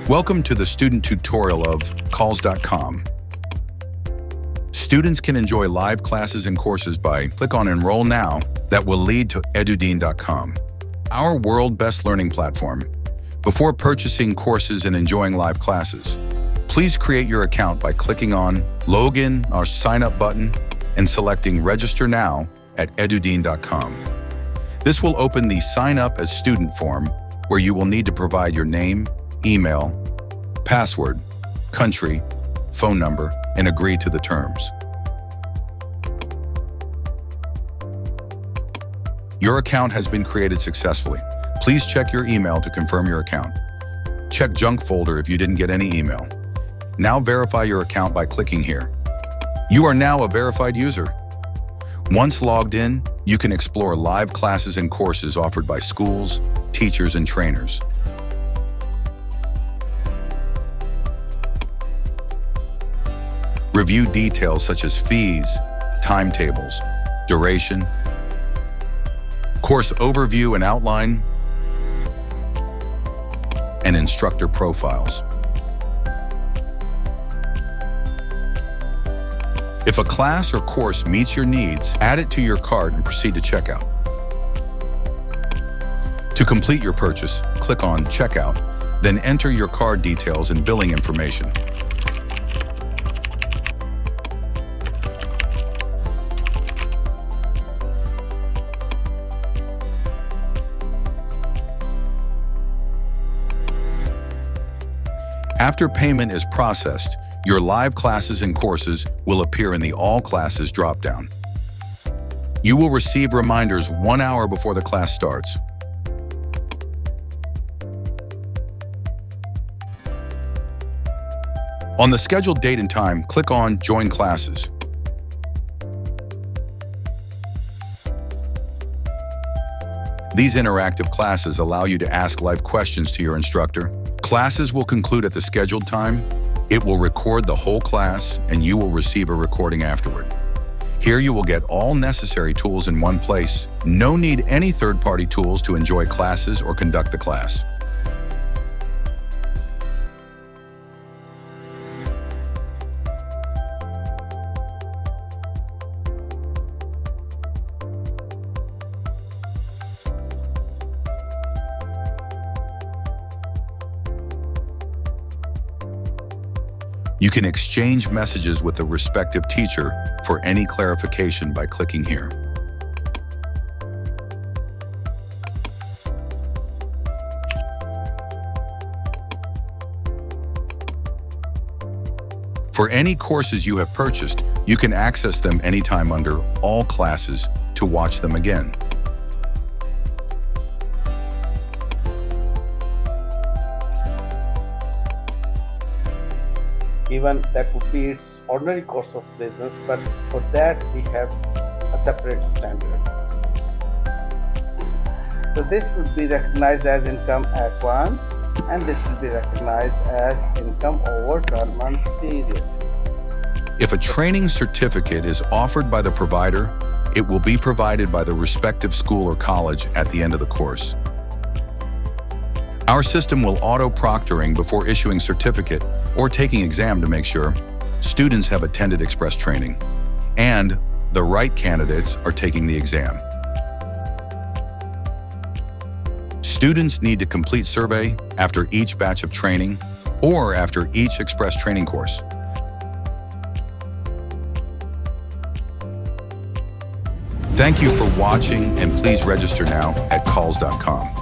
Welcome to the student tutorial of calls.com. Students can enjoy live classes and courses by click on Enroll Now that will lead to edudeen.com, our world best learning platform. Before purchasing courses and enjoying live classes, please create your account by clicking on Login or Sign Up button and selecting Register Now at edudeen.com. This will open the Sign Up as Student form where you will need to provide your name, email, password, country, phone number, and agree to the terms. Your account has been created successfully. Please check your email to confirm your account. Check junk folder if you didn't get any email. Now verify your account by clicking here. You are now a verified user. Once logged in, you can explore live classes and courses offered by schools, teachers, and trainers. Review details such as fees, timetables, duration, course overview and outline, and instructor profiles. If a class or course meets your needs, add it to your cart and proceed to checkout. To complete your purchase, click on Checkout, then enter your card details and billing information. After payment is processed, your live classes and courses will appear in the All Classes dropdown. You will receive reminders 1 hour before the class starts. On the scheduled date and time, click on Join Classes. These interactive classes allow you to ask live questions to your instructor. Classes will conclude at the scheduled time. It will record the whole class, and you will receive a recording afterward. Here you will get all necessary tools in one place. No need any third-party tools to enjoy classes or conduct the class. You can exchange messages with the respective teacher for any clarification by clicking here. For any courses you have purchased, you can access them anytime under All Classes to watch them again. Even that would be its ordinary course of business, but for that we have a separate standard. So this would be recognized as income advance, and this will be recognized as income over 12 months period. If a training certificate is offered by the provider, it will be provided by the respective school or college at the end of the course. Our system will auto-proctoring before issuing certificate or taking exam to make sure students have attended express training and the right candidates are taking the exam. Students need to complete survey after each batch of training or after each express training course. Thank you for watching, and please register now at calls.com.